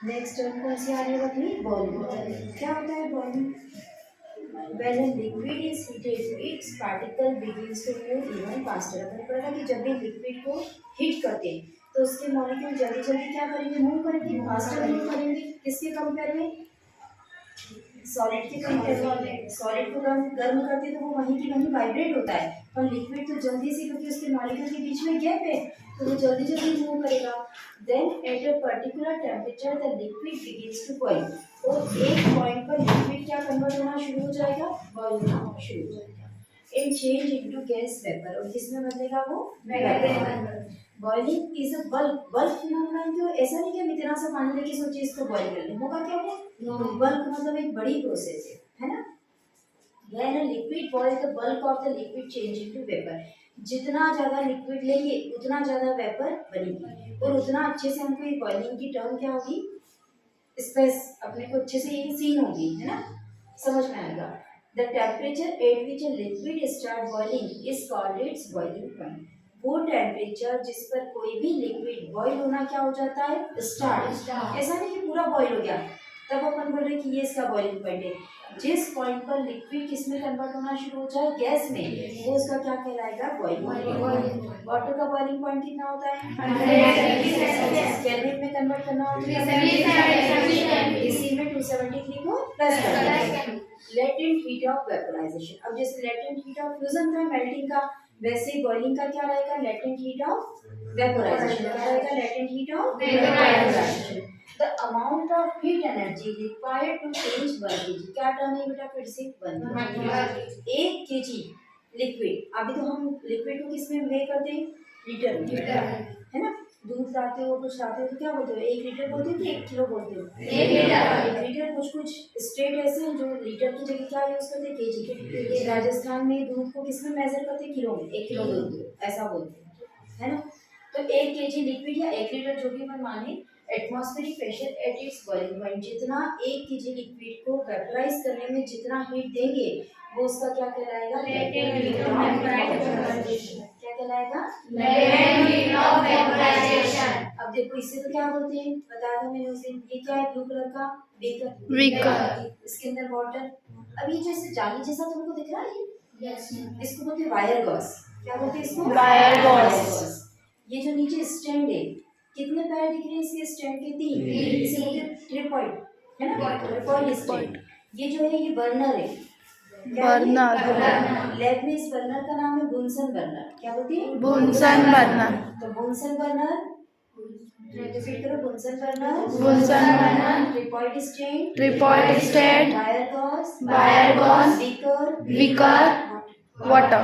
Next term कौन सी आ रही है अपनी? बॉइलिंग। क्या होता है boiling? When a liquid is heated, its particle begins to move even faster। अपने पता था कि जब भी लिक्विड को हीट करते हैं तो उसके मॉलिक्यूल जल्दी जल्दी क्या करेंगे? मूव करेंगे, फास्टर मूव करेंगे। किसके कंपेयर में? सॉलिड के कंपेयर में। सॉलिड को गर्म गर्म करते तो वो वहीं की वहीं वाइब्रेट होता है, और लिक्विड तो जल्दी से, क्योंकि उसके मॉलिक्यूल के बीच में गैप है, तो वो जल्दी जल्दी मूव करेगा। Then at a particular temperature the liquid begins to boil. तो एक पॉइंट पर लिक्विड क्या कन्वर्ट होना शुरू हो जाएगा? बॉइल होना शुरू हो जाएगा। And change into gas vapour. और किसमें बदलेगा वो? Vapour. Boiling is a bulk bulk phenomenon. क्यों? ऐसा नहीं कि हम इतना सा पानी लेके सोचिए इसको बॉइल कर लें, होगा क्या? वो बल्क मतलब एक बड़ी प्रोसेस है ना। When a liquid boils, the bulk of the liquid change into vapor। जितना ज़्यादा लिक्विड लेंगे उतना ज़्यादा वेपर बनेगी, और उतना अच्छे से हमको ये बॉइलिंग की टर्म क्या होगी? स्पेस अपने को अच्छे से ये सीन होगी, है ना, समझ में आएगा। The temperature at which a liquid start boiling is called its boiling point. वो टेम्परेचर जिस पर कोई भी लिक्विड बॉईल होना क्या हो जाता है? स्टार्ट। ऐसा नहीं कि पूरा बॉईल हो गया तब अपन बोल रहे कि ये इसका बॉइलिंग पॉइंट है। जिस पॉइंट पर लिक्विड किस में कन्वर्ट होना शुरू हो जाए? गैस में, वो उसका क्या कहलाएगा? Boiling point. वाटर का बॉइलिंग पॉइंट कितना होता है? 100। केल्विन में कन्वर्ट करना होता है, इसी में 273 को प्लस कर देंगे। Latent heat of vaporization. अब जैसे लेटेंट हीट ऑफ फ्यूजन का, मेल्टिंग का, वैसे ही बॉइलिंग का क्या रहेगा? Latent heat of vaporization. क्या रहेगा? Latent heat of vaporization. The amount of heat energy required to change 1 kg। क्या टर्म है बेटा? फिर से 1 kg। 1 kg liquid. अभी तो हम लिक्विड को किस में वे करते हैं? लीटर में, है ना। दूध लाते हो, कुछ लाते हो तो क्या बोलते हो? 1 लीटर बोलते हो कि 1 किलो बोलते हो? 1 लीटर। कुछ कुछ स्टेट ऐसे हैं जो लीटर की जगह क्या यूज करते हैं? केजी। राजस्थान में दूध को किस में मेजर करते हैं? किलो में। 1 किलो दूध ऐसा बोलते हैं, है ना। तो 1 kg लिक्विड या 1 लीटर जो भी अपन माने, atmospheric pressure at its boiling point, जितना 1 kg लिक्विड को वेपराइज करने में जितना हीट देंगे वो उसका क्या कहलाएगा? Latent heat of vaporization. क्या कहलाएगा? Latent heat of vaporization. अब देखो इससे तो क्या बोलते हैं? बताया था मैंने उस दिन। ये क्या है? ब्लू कलर का बीकर, इसके अंदर वाटर। अब ये जैसे जाली जैसा तुमको दिख रहा है, यस, इसको बोलते हैं वायर गॉस। क्या बोलते हैं इसको? Wire Gauss. ये जो नीचे स्टैंड है, कितने पैर दिख रहे हैं इसके स्टैंड के? 3। इसे बोलते हैं ट्रिपॉइड, है ना, ट्रिपॉइड स्टैंड। ये जो है ये बर्नर है। बर्नर। लैब में इस बर्नर का नाम है बुनसन बर्नर। क्या बोलते हैं? Bunsen burner. तो बुनसन बर्नर, रिपीट करो, Bunsen burner, tripod stand, wire gauze, beaker, water.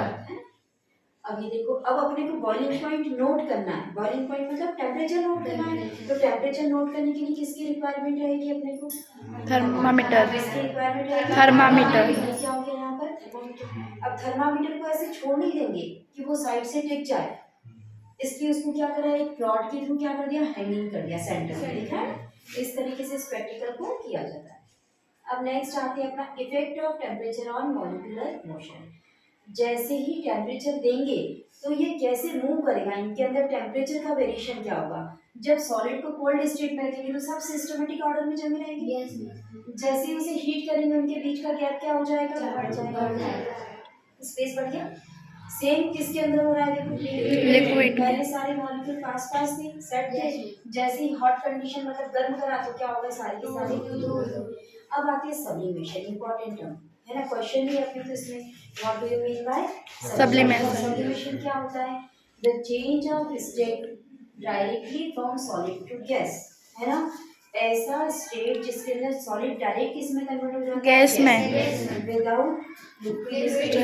अब ये देखो, अब अपने को बॉइलिंग पॉइंट नोट करना है। बॉइलिंग पॉइंट मतलब टेम्परेचर नोट करना है। तो टेम्परेचर नोट करने के लिए किसकी रिक्वायरमेंट रहेगी अपने को? थर्मामीटर। किसकी रिक्वायरमेंट रहेगी? थर्मामीटर। क्या हो गया यहाँ पर? थर्मामीटर। अब थर्मामीटर को ऐसे छोड़ नहीं देंगे कि वो साइड से टिक जाए, इसलिए उसको क्या करा? एक रॉड के थ्रू क्या कर दिया? हैंगिंग कर दिया सेंटर में, देखा है? इस तरीके से स्पेक्टिकल को किया जाता है। अब नेक्स्ट आते हैं अपना effect of temperature on molecular motion. जैसे ही टेम्परेचर देंगे तो ये कैसे मूव करेगा, इनके अंदर टेम्परेचर का वेरिएशन क्या होगा। जब सॉलिड को कोल्ड स्टेट में रखेंगे तो सब सिस्टमेटिक ऑर्डर में जमे रहेंगे। जैसे ही उसे हीट करेंगे उनके बीच का गैप क्या हो जाएगा? बढ़ जाएगा, स्पेस बढ़ गया। सेम किसके अंदर हो रहा है? देखो, लिक्विड। पहले सारे मॉलिक्यूल पास पास थे, सेट थे। जैसे ही हॉट कंडीशन मतलब गर्म करा तो क्या होगा? सारे के सारे। अब आती है सब्लिमेशन, इंपॉर्टेंट टर्म है ना, क्वेश्चन भी अपने तो इसमें। What do you mean by sublimation? Sublimation क्या होता है? The change of state directly from solid to gas, है ना। ऐसा स्टेट जिसके अंदर सॉलिड डायरेक्ट किस में कन्वर्ट हो जाता है? गैस में, विदाउट लिक्विड स्टेट,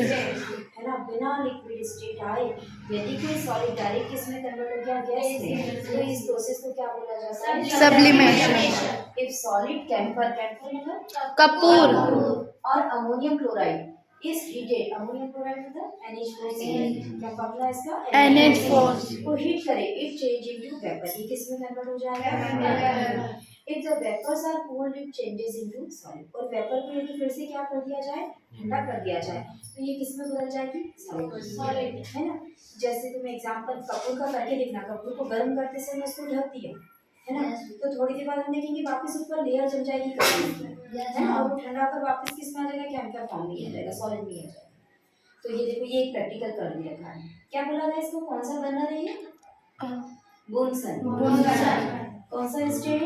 है ना, बिना लिक्विड स्टेट आए यदि कोई सॉलिड डायरेक्ट किस में कन्वर्ट हो गया? गैस में, तो इस प्रोसेस को क्या बोला जाता है? Sublimation. If solid camphor, camphor मतलब कपूर, और ammonium chloride is heated, ammonium chloride मतलब NH4 क्या फॉर्मूला है इसका? NH4 को हीट करे, इट चेंज इनटू वेपर। ये किस में कन्वर्ट हो जाएगा? If the vapours are cooled it changes into solid. और वेपर को यदि फिर से क्या कर दिया जाए? ठंडा कर दिया जाए तो ये किस में बदल जाएगी? सॉलिड, है ना। जैसे तुम एग्जांपल कपूर का करके देखना, कपूर को गर्म करते समय उसको ढक दिया, है ना। तो थोड़ी देर बाद हम देखेंगे वापस ऊपर लेयर जम जाएगी कभी है ना, और वो ठंडा होकर वापस किस में आ जाएगा, केमिकल फॉर्म में आ जाएगा, सॉलिड में आ जाएगा। तो ये देखो ये एक प्रैक्टिकल कर दिया था। क्या बोला था इसको, कौन सा बर्नर है ये, बुनसन। कौन सा स्टेट,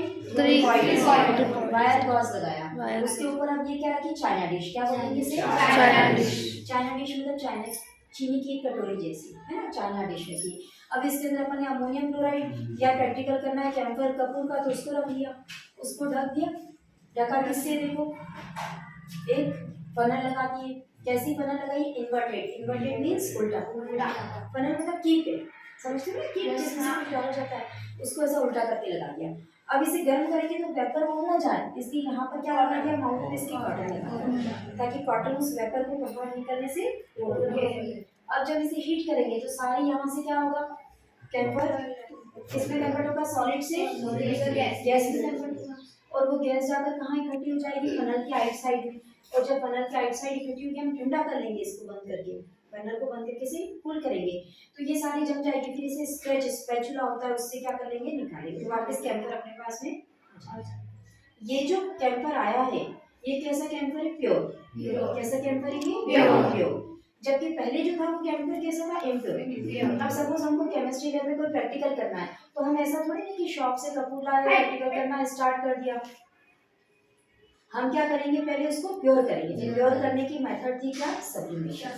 वायर गॉस लगाया, उसके ऊपर अब ये क्या रखी, चाइना डिश। क्या बोलेंगे इसे, चाइना डिश मतलब चाइना चीनी की एक कटोरी जैसी है ना, चाइना डिश में की। अब इसके अंदर अपन ने अमोनियम क्लोराइड या प्रैक्टिकल करना है केमिकल कपूर का, तो उसको रख दिया, उसको ढक दिया। ढका किससे, देखो एक फनल लगा दिए। कैसी फनल लगाई, इन्वर्टेड। इन्वर्टेड मींस उल्टा, फनल मतलब कीप है, समझते हो ना, कीप जिसमें से कुछ डाला जाता है, उसको ऐसा उल्टा करके लगा दिया। अब इसे गर्म करेंगे तो वेपर वो ना जाए, इसलिए यहाँ पर क्या लगा दिया, माउथ पे इसकी कॉटन लगा दिया, ताकि कॉटन उस वेपर को बाहर निकलने से रोक दे। अब जब इसे हीट करेंगे तो सारी यहाँ से क्या होगा, कैम्फर किसमें कन्वर्ट होगा, सॉलिड से गैस में कन्वर्ट होगा, और वो गैस जाकर कहाँ इकट्ठी हो जाएगी, फनल के आइट साइड में। और जब फनल के आइट साइड इकट्ठी होगी, हम ठंडा कर लेंगे इसको बंद करके, फनल को बंद करके से कूल करेंगे, तो ये सारी जम जाएगी। फिर इसे स्ट्रेच स्पैचुला होता है, उससे क्या कर लेंगे, निकालेंगे, तो वापस कैम्फर अपने पास में। ये जो कैम्फर आया है ये कैसा कैम्फर है, प्योर। कैसा कैम्फर है ये, प्योर। जबकि पहले जो था वो कैम्फर कैसा था, इम्प्योर। अब सपोज हमको केमिस्ट्री लैब में कोई प्रैक्टिकल करना है, तो हम ऐसा थोड़ी नहीं कि शॉप से कपूर लाए प्रैक्टिकल करना स्टार्ट कर दिया। हम क्या करेंगे, पहले उसको प्योर करेंगे। प्योर करने की मेथड थी क्या, सब्लिमेशन।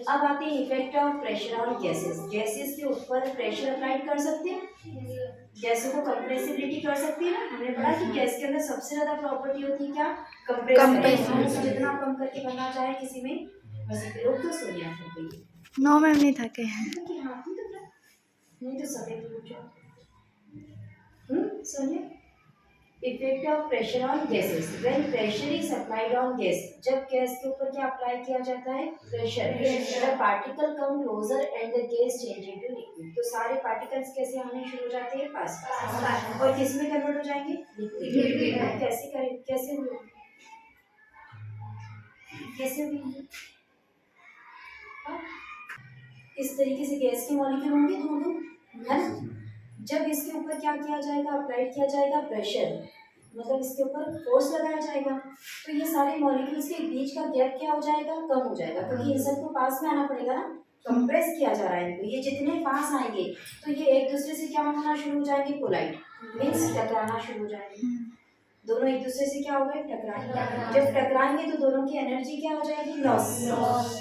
अब आते हैं effect of pressure on gases. Gases के ऊपर प्रेशर अप्लाइड कर सकते हैं, गैसों को कंप्रेसिबिलिटी कर सकती है ना। हमने पढ़ा कि गैस के अंदर सबसे ज्यादा प्रॉपर्टी होती है क्या, कंप्रेसिबिलिटी। जितना कम करके बनना चाहे किसी में, वैसे लोग तो सोनिया हो गई 9 में नहीं थके हैं, नहीं तो सभी पूछ जाओ। Sonia, effect of pressure on gases. When pressure is applied on gas, जब गैस के ऊपर क्या अप्लाई किया जाता है, pressure, the particle come closer and the gas change into liquid. तो सारे पार्टिकल्स कैसे आने शुरू हो जाते हैं, पास, और किस में कन्वर्ट हो जाएंगे, लिक्विड। कैसे करें, कैसे होंगे, कैसे होंगे, इस तरीके से गैस के मॉलिक्यूल होंगे दोनों, है ना। जब इसके ऊपर क्या किया जाएगा, अप्लाई किया जाएगा प्रेशर, मतलब इसके ऊपर फोर्स लगाया जाएगा, तो ये सारे मॉलिक्यूल्स के बीच का गैप क्या हो जाएगा, कम हो जाएगा, क्योंकि इन सबको पास में आना पड़ेगा ना, कंप्रेस किया जा रहा है इनको। ये जितने पास आएंगे तो ये एक दूसरे से क्या होना शुरू हो जाएंगे, कोलाइड मींस टकराना शुरू हो जाएंगे। दोनों एक दूसरे से क्या होगा, टकराएंगे। जब टकराएंगे तो दोनों की एनर्जी क्या हो जाएगी, लॉस।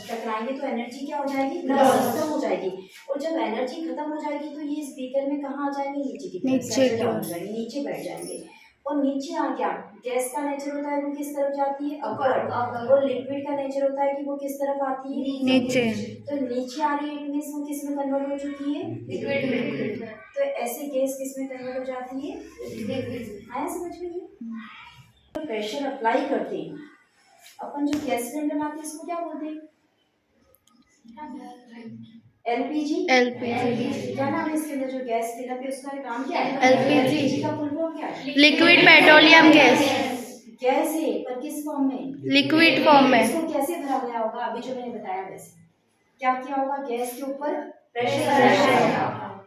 टकराएंगे तो एनर्जी क्या हो जाएगी, लॉस, खत्म हो जाएगी। और जब एनर्जी खत्म हो जाएगी तो ये स्पीकर में कहाँ आ जाएंगे, नीचे की तरफ, नीचे बैठ जाएंगे। और नीचे आ गया, गैस का नेचर होता है वो किस तरफ जाती है, अपवर्ड, और लिक्विड का नेचर होता है कि वो किस तरफ आती है, नीचे। तो नीचे आ रही है मींस वो किस में कन्वर्ट हो चुकी है, लिक्विड। तो ऐसे गैस किस में कन्वर्ट हो जाती है, लिक्विड। आया समझ में ये। तो प्रेशर अप्लाई करते हैं अपन, जो गैस सिलेंडर लाते हैं इसको क्या बोलते हैं, एलपीजी। क्या नाम है इसके अंदर जो गैस फिलअप है उसका नाम क्या है, एलपीजी का फुल फॉर्म क्या है, लिक्विड पेट्रोलियम गैस। गैस है पर किस फॉर्म में, लिक्विड फॉर्म में। इसको कैसे भरा गया होगा, अभी जो मैंने बताया वैसे क्या किया होगा, गैस के ऊपर प्रेशर,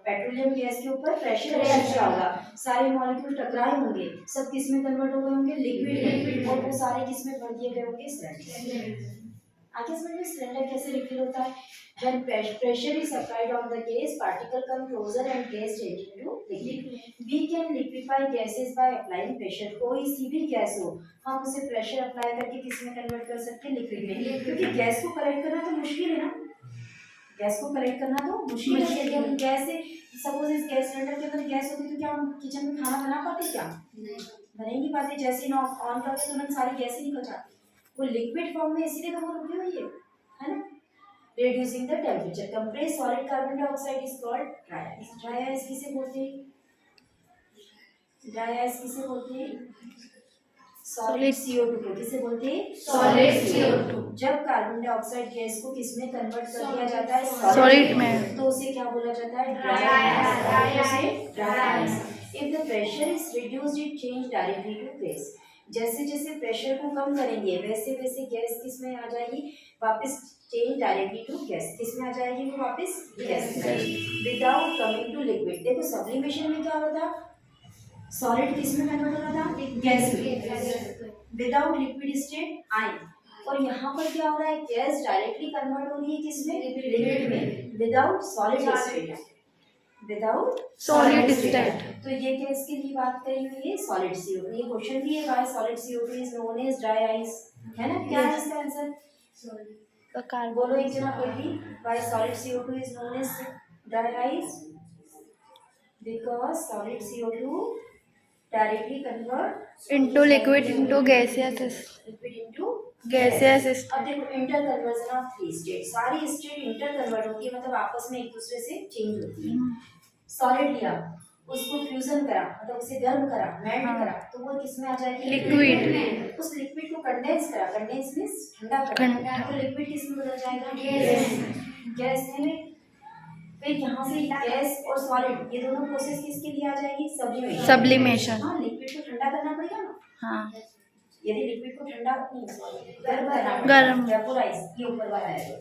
पेट्रोलियम गैस के ऊपर प्रेशर किया होगा, सारे मॉलिक्यूल टकराए होंगे, सब किस में कन्वर्ट हो गए होंगे, लिक्विड, और वो सारे किस में भर दिए गए होंगे, सिलेंडर। आगे समझ में सिलेंडर कैसे रिफिल होता है। When pressure is applied on the gas, particle come closer and gas change into liquid. We can liquefy gases by applying pressure. कोई सी भी गैस हो हम उसे प्रेशर अप्लाई करके किस में कन्वर्ट कर सकते हैं, लिक्विड में। क्योंकि गैस को करेक्ट करना तो मुश्किल है ना, गैस को करेक्ट करना तो मुश्किल है। यदि हम गैस से सपोज इस गैस सिलेंडर के अंदर गैस होती तो क्या हम किचन में खाना बना पाते, क्या बना ही नहीं पाते। जैसे ही ऑन करते तुरंत सारी गैस ही निकल जाती, वो लिक्विड फॉर्म में, इसीलिए तो वो रुकी हुई है ना। Reducing the temperature. Compressed solid carbon dioxide is called dry ice. Dry ice किसे बोलते हैं, dry ice किसे बोलते हैं, solid CO2 को किसे बोलते हैं, solid CO2। जब कार्बन डाइऑक्साइड गैस को किसमें कन्वर्ट कर दिया जाता है, सॉलिड में, तो उसे क्या बोला जाता है, dry ice. If the pressure is reduced, it change directly to gas. जैसे जैसे प्रेशर को कम करेंगे वैसे वैसे गैस किस में आ जाएगी, वापस चेंज डायरेक्टली टू गैस, किस में आ जाएगी वो वापस gas without coming to liquid. देखो सब्लिमेशन में क्या होता, सॉलिड किस में कन्वर्ट होना था, गैस में, विदाउट लिक्विड स्टेट आयन। और यहाँ पर क्या हो रहा है, गैस डायरेक्टली कन्वर्ट हो रही है किसमें, लिक्विड में, without solid state, without solid state. State. तो ये केस के लिए बात करी हुई है सॉलिड CO2। ये क्वेश्चन भी है, why solid CO2 is known as dry ice, है ना, क्या है इसका आंसर, बोलो एक जना कोई भी, why solid CO2 is known as dry ice, because solid CO2 directly convert into liquid into gaseous liquid into gaseous अब देखो इंटर कन्वर्जन ऑफ 3 स्टेट, सारी स्टेट इंटर कन्वर्ट होती है, मतलब आपस में एक दूसरे से चेंज होती है। सॉलिड लिया, उसको फ्यूजन करा, मतलब उसे गर्म करा, मेल्ट करा, तो वो किस में आ जाएगी, लिक्विड। में। उस लिक्विड को कंडेंस करा, कंडेंस मींस ठंडा करा, तो लिक्विड किस में बदल जाएगा, गैस में। फिर यहाँ से गैस और सॉलिड ये दोनों प्रोसेस किसके लिए आ जाएगी, सब्लिमेशन। हाँ, लिक्विड को ठंडा करना पड़ेगा ना, हाँ यदि लिक्विड को ठंडा गर्म करना, गर्म। वेपोराइज, ये ऊपर वाला है,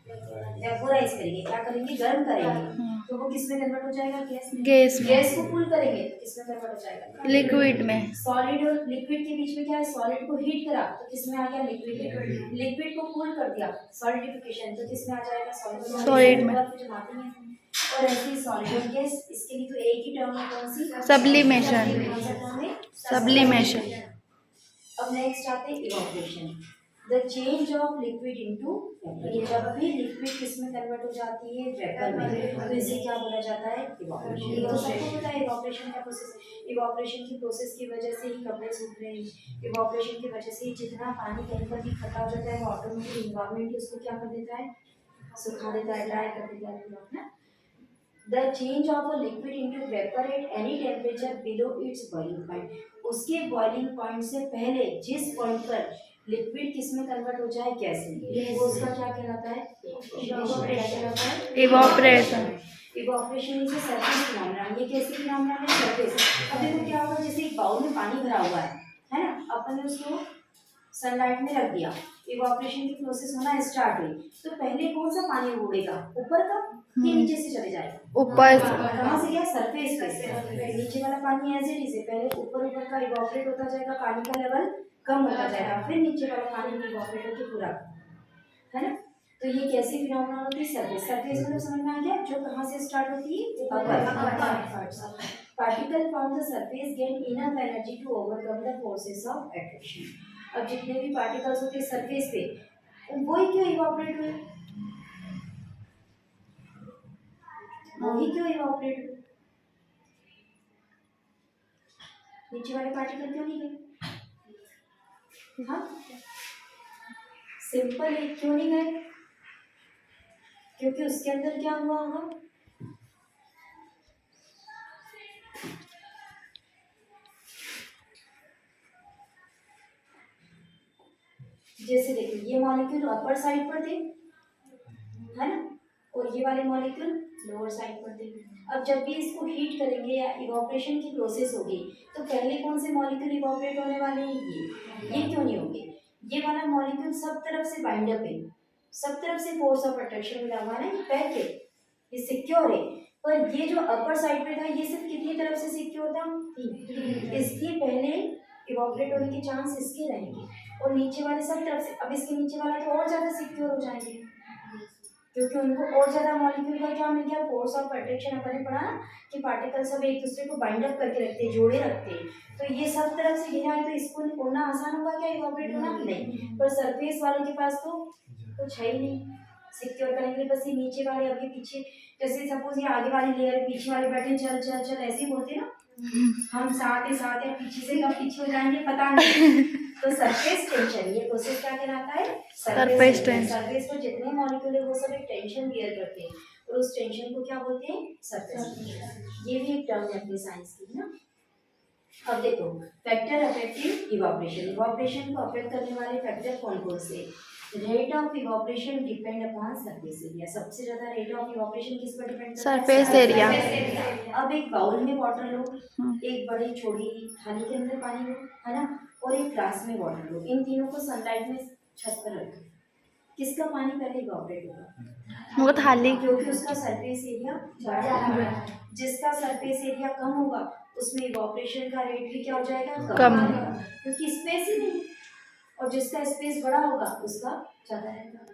वेपोराइज करेंगे, क्या करेंगे, गर्म करेंगे, तो वो किस में कन्वर्ट हो जाएगा, गैस में। गैस में। गैस को कूल करेंगे तो किस में कन्वर्ट हो जाएगा, लिक्विड में। सॉलिड और लिक्विड के बीच में क्या है, सॉलिड को हीट करा तो किस में आ गया, लिक्विड, लिक्विड को कूल कर दिया, सॉलिडिफिकेशन, तो किस में आ जाएगा, सॉलिड में। जमाते हैं। और ऐसे सॉलिड और गैस, इसके लिए तो एक ही टर्म है, कौन सी, सब्लिमेशन। सब्लिमेशन। अब नेक्स्ट आते हैं evaporation, the change of liquid into vapour. ये जब भी लिक्विड किस में कन्वर्ट हो जाती है, वेपर में, तो इसे क्या बोला जाता है, इवैपोरेशन। ये तो सबको पता है इवैपोरेशन का प्रोसेस, इवैपोरेशन की प्रोसेस की वजह से ही कपड़े सूख रहे हैं, इवैपोरेशन की वजह से ही जितना पानी कहीं पर भी इकट्ठा हो जाता है वो ऑटोमेटिक इन्वायरमेंट उसको क्या कर देता है, सुखा देता है, ड्राई कर देता है पूरा ना। The change of a liquid into vapor at any temperature below its boiling point, उसके बॉइलिंग पॉइंट से पहले जिस पॉइंट पर लिक्विड किस में कन्वर्ट हो जाए, गैस में, वो उसका क्या कहलाता है, evaporation. Evaporation is a surface phenomena. ये कैसे फिनोमेना है, सरफेस। अब देखो क्या होगा, जैसे एक बाउल में पानी भरा हुआ है ना, अपन ने उसको सनलाइट में रख दिया, इवैपोरेशन की प्रोसेस होना स्टार्ट हुई, तो पहले कौन सा पानी उड़ेगा, ऊपर का कि नीचे से चले जाएगा, ऊपर। कहाँ से, क्या सरफेस पे, नीचे वाला पानी एज इट इज है, पहले ऊपर का इवैपोरेट होता जाएगा, पानी का लेवल कम होता जाएगा, फिर नीचे वाला पानी भी इवैपोरेट होकर पूरा, है ना। तो ये कैसी फिनोमेना होती है, सरफेस। सरफेस मतलब समझ में आ गया, जो कहाँ से स्टार्ट होती है, upper. Particle from the surface gain enough energy to overcome the forces of attraction. अब जितने भी पार्टिकल्स होते हैं सरफेस पे, वही क्यों इवैपोरेट हुए, वही क्यों इवैपोरेट हुए, नीचे वाले पार्टिकल क्यों नहीं गए, हाँ सिंपल है, क्यों नहीं गए, क्योंकि उसके अंदर क्या हुआ होगा, जैसे देखिए ये मॉलिक्यूल अपर साइड पर थे, है ना, और ये वाले मॉलिक्यूल लोअर साइड पर थे। अब जब भी इसको हीट करेंगे या इवैपोरेशन की प्रोसेस होगी, तो पहले कौन से मॉलिक्यूल इवैपोरेट होने वाले हैं, ये क्यों नहीं होंगे, ये वाला मॉलिक्यूल सब तरफ से बाइंड अप है, सब तरफ से फोर्स ऑफ अट्रैक्शन मिला हुआ है ना, ये पैक है, ये सिक्योर है, पर ये जो अपर साइड पे था ये सिर्फ कितनी तरफ से सिक्योर था, इसके पहले इवैपोरेट होने के चांस इसके रहेंगे, और नीचे वाले सब तरफ से, अब इसके नीचे वाला तो और ज्यादा सिक्योर हो जाएंगे, क्योंकि उनको और ज्यादा मॉलिक्यूल का क्या मिल गया, फोर्स ऑफ अट्रैक्शन। अपन ने पढ़ा ना कि पार्टिकल सब एक दूसरे को बाइंड अप करके रखते हैं, जोड़े रखते हैं, तो ये सब तरफ से घिरा है, तो इसको उड़ना आसान होगा क्या, इवैपोरेट होना नहीं, पर सरफेस वाले के पास तो कुछ है ही नहीं सिक्योर करने के लिए, बस ये नीचे वाले आगे पीछे, जैसे सपोज ये आगे वाली लेयर पीछे वाले बैठे चल चल चल ऐसे ही बोलते ना, हम साथ है पीछे से कब पीछे हो जाएंगे पता नहीं, तो सरफेस टेंशन, ये प्रोसेस क्या कहलाता है, सरफेस टेंशन। सरफेस पर जितने मॉलिक्यूल है वो सब एक टेंशन बियर करते हैं, और उस टेंशन को क्या बोलते हैं, सरफेस टेंशन। ये भी एक टर्म है अपनी साइंस की ना। अब देखो फैक्टर अफेक्टिंग इवैपोरेशन, इवैपोरेशन को अफेक्ट करने वाले फैक्टर कौन कौन से, rate of evaporation depend upon surface area. सबसे ज्यादा रेट ऑफ इवोपरेशन किस पर डिपेंड करता है? Surface area. अब एक बाउल में वाटर लो, हम्म, एक बड़ी चौड़ी थाली के अंदर पानी लो, है ना, और एक ग्लास में वाटर लो। इन तीनों को सनलाइट में छत पर रखो, किसका पानी पहले इवोपरेट होगा? वो थाली। क्योंकि उसका सरफेस एरिया ज्यादा है। जिसका सरफेस एरिया कम होगा उसमें इवोपरेशन का रेट भी क्या हो जाएगा? कम। होगा, क्योंकि स्पेस ही नहीं। और जिसका स्पेस बड़ा होगा उसका ज्यादा रहेगा।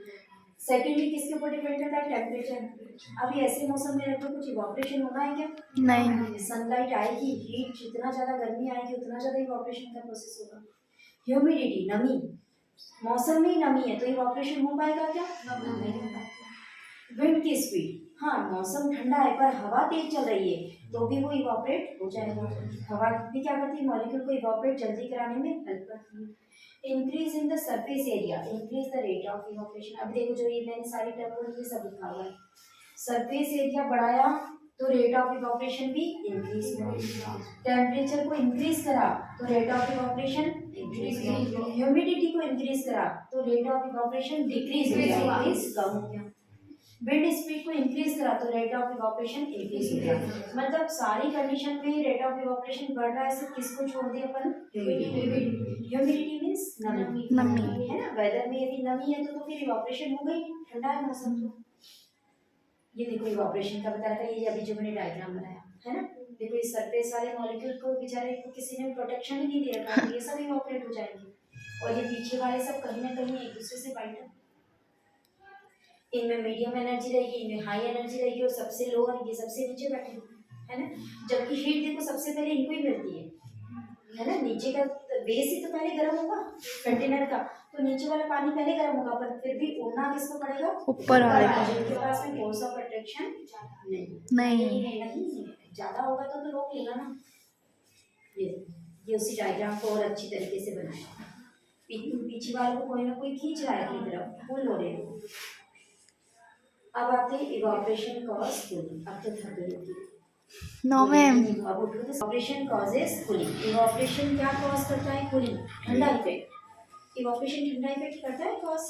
सेकेंडली किसके ऊपर डिपेंड करता है? टेम्परेचर। अभी ऐसे मौसम में रखो, कुछ इवोपरेशन होना है क्या? नहीं। सनलाइट आएगी, हीट, जितना ज्यादा गर्मी आएगी उतना ज्यादा इवोपरेशन का प्रोसेस होगा। ह्यूमिडिटी, नमी, मौसम में ही नमी है तो इवोपरेशन हो पाएगा क्या? नहीं हो पाएगा। विंड की स्पीड, हाँ मौसम ठंडा है पर हवा तेज चल रही है तो भी वो इवोपरेट हो जाएगा। हवा भी क्या करती है? मॉलिक्यूल को इवोपरेट जल्दी कराने में हेल्प करती है। Increase in the surface area increase the rate of evaporation. अब देखो जो ये मैंने सारी टर्म बोली सब लिखा हुआ है। सरफेस एरिया बढ़ाया तो रेट ऑफ इवोपरेशन भी इंक्रीज हुआ। टेम्परेचर को इंक्रीज करा तो रेट ऑफ इवोपरेशन इंक्रीज हुआ। ह्यूमिडिटी को इंक्रीज करा तो रेट ऑफ इवोपरेशन डिक्रीज हुआ, कम हो गया। विंड स्पीड को इंक्रीज करा तो रेट ऑफ इवोपरेशन इंक्रीज हो गया। मतलब सारी कंडीशन में रेट ऑफ इवोपरेशन बढ़ रहा है, सिर्फ किसको छोड़ दिया अपन? ह्यूमिडिटी मींस नमी, नमी। है ना। वेदर में यदि नमी है तो फिर इवोपरेशन हो गई, ठंडा है मौसम तो। ये देखो इवोपरेशन का बता रहा है, ये अभी जो मैंने डायग्राम बनाया है ना। देखो इस सरफेस वाले मॉलिक्यूल को बेचारे को किसी ने प्रोटेक्शन ही नहीं दे रखा तो ये सब इवोपरेट हो जाएंगे। और ये पीछे वाले सब कहीं ना कहीं एक दूसरे से बाइट है। इनमें मीडियम एनर्जी रहेगी, इनमें हाई एनर्जी रहेगी और सबसे लो और ये सबसे नीचे बैठे है ना। जबकि हीट देखो सबसे पहले इनको ही मिलती है ना। नीचे का बेस ही तो पहले गर्म होगा कंटेनर का, तो नीचे वाला पानी पहले गर्म होगा पर फिर भी उड़ना किसको पड़ेगा? ऊपर आएगा। जिनके पास में फोर्स ऑफ अट्रैक्शन नहीं ज्यादा होगा तो रोक लेगा ना। ये उसी डायग्राम को और अच्छी तरीके से बनाया। पीछे वाले को कोई ना कोई खींच रहा है अपनी तरफ, पुल हो रहे हो। अब आते हैं इवोपरेशन कॉज कूलिंग। अब तो थक गई होगी। No ma'am. अब उठो तो इवोपरेशन कॉजेस कूलिंग। इवोपरेशन क्या कॉज करता है? कूलिंग, ठंडा इफेक्ट। इवोपरेशन ठंडा इफेक्ट करता है कॉज।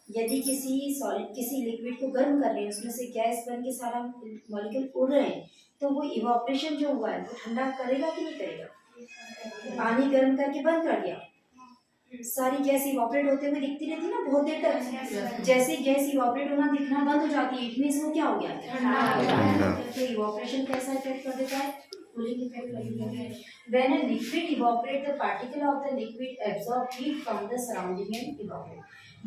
यदि किसी लिक्विड को गर्म कर रहे हैं, उसमें से गैस बन के सारा मॉलिक्यूल उड़ रहे हैं, तो वो इवोपरेशन जो हुआ है वो ठंडा करेगा कि नहीं करेगा? पानी गर्म करके बंद कर दिया, सारी गैस इवोपरेट होते हुए दिखती रहती है ना बहुत देर तक। जैसे गैस इवोपरेट होना दिखना बंद हो जाती है, इट मींस वो क्या हो गया? ठंडा। तो इवोपरेशन कैसा इफेक्ट कर देता है? कूलिंग इफेक्ट कर देता है। When a liquid evaporate the particle of the liquid absorb heat from the surrounding and evaporate.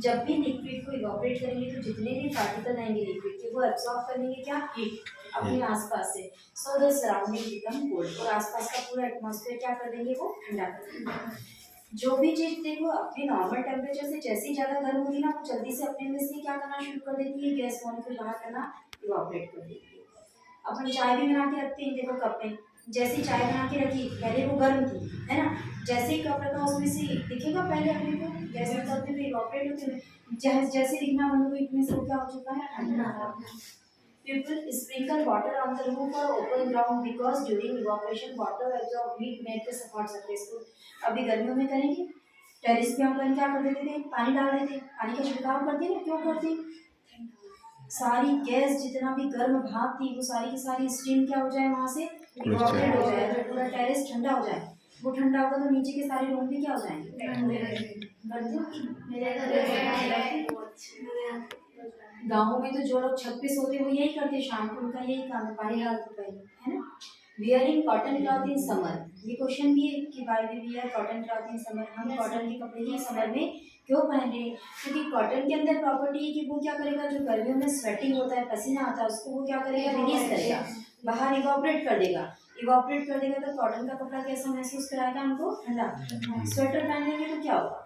जब भी लिक्विड को इवोपरेट करेंगे तो जितने भी पार्टिकल आएंगे लिक्विड के, वो एब्सॉर्ब करेंगे क्या? हीट अपने आसपास से। So the surrounding become cold. और आसपास का पूरा एटमॉस्फेयर क्या कर देंगे? वो ठंडा कर देंगे। जो भी चीज देखो अपने नॉर्मल टेम्परेचर से जैसे ही ज्यादा गर्म होगी ना, वो जल्दी से अपने में से क्या करना शुरू कर देती है? गैस मॉलिक्यूल बाहर करना इवोपरेट कर देती है। अपन चाय भी बना के रखते हैं, देखो कप में, जैसे ही चाय बना के रखी पहले वो गर्म थी, है ना। जैसे ही कप रखा उसमें से दिखेगा पहले अपने को गैस निकलते हुए इवोपरेट होते हुए, जैसे दिखना बंद हुई इतने से क्या हो चुका है? ठंडा। People sprinkle water on the roof or open ground because during evaporation water absorb heat made the hot surface को। अभी गर्मियों में करेंगे, टेरिस पे हम क्या कर देते थे? पानी डाल देते, पानी का छिड़काव करते ना। क्यों करते? सारी गैस जितना भी गर्म भाप थी वो सारी की सारी स्टीम क्या हो जाए? वहां से इवोपरेट हो जाए, तो पूरा टेरिस ठंडा हो जाए। वो ठंडा होगा तो नीचे के सारे रूम भी क्या हो जाएंगे? गाँव में तो जो लोग छत पे सोते वो यही करते, शाम को उनका यही काम है, पानी डालते पहले, है ना। Wearing cotton cloth in summer. ये क्वेश्चन भी है कि why we wear cotton cloth in summer. हम कॉटन के कपड़े ही समर में क्यों पहन रहे हैं? क्योंकि कॉटन के अंदर प्रॉपर्टी है कि वो क्या करेगा? जो गर्मियों में स्वेटिंग होता है, पसीना आता है, उसको वो क्या करेगा? रिलीज करेगा, बाहर इवोपरेट कर देगा। इवोपरेट कर देगा तो कॉटन का कपड़ा कैसा महसूस कराएगा हमको? ठंडा। स्वेटर पहन लेंगे तो क्या होगा?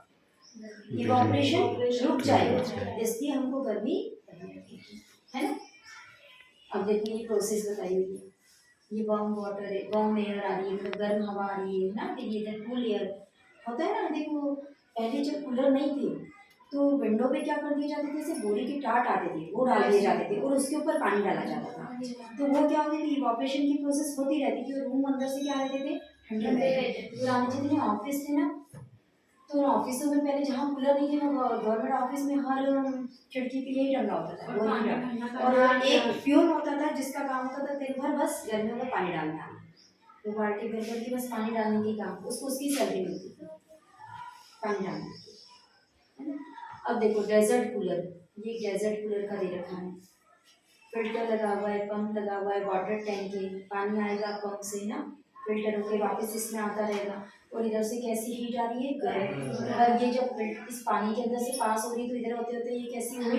इवोपरेशन रुक जाएगा, इसलिए हमको गर्मी है ना। अब देखिए ये प्रोसेस बताई हुई है। ये वार्म वाटर है, वार्म एयर आ रही है, मतलब गर्म हवा आ रही है ना। फिर ये इधर कूल एयर होता है ना। देखो पहले जब कूलर नहीं थे तो विंडो पे क्या कर दिए जाते थे? जैसे बोरी के टाट आते थे वो डाल दिए जाते थे और उसके ऊपर पानी डाला जाता था। तो वो क्या होती थी? इवोपरेशन की प्रोसेस होती रहती थी और रूम अंदर से क्या रहते थे? ठंडे रहते थे। पुराने जितने ऑफिस थे ना, तो ऑफिसों में पहले जहाँ कूलर नहीं थे ना, गवर्नमेंट ऑफिस में हर खिड़की पे यही टंगा होता था, वो हीटर। और एक प्योर होता था जिसका काम होता था दिन भर बस गर्मियों में पानी डालना, तो बाल्टी भर भर के बस पानी डालने की काम, उसको उसकी सैलरी मिलती थी पानी डालने की, है ना। अब देखो डेजर्ट कूलर, ये डेजर्ट कूलर का दे रखा है, फिल्टर लगा हुआ है, पंप लगा हुआ है, वाटर टैंक है, पानी आएगा पंप से ना, फिल्टर होके वापस इसमें आता रहेगा, और इधर से कैसी हीट आ रही है, गर्म। और ये जब इस पानी के अंदर से पास हो रही तो इधर होते होते ये कैसी हुई,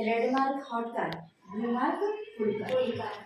red mark hot car, blue mark full car.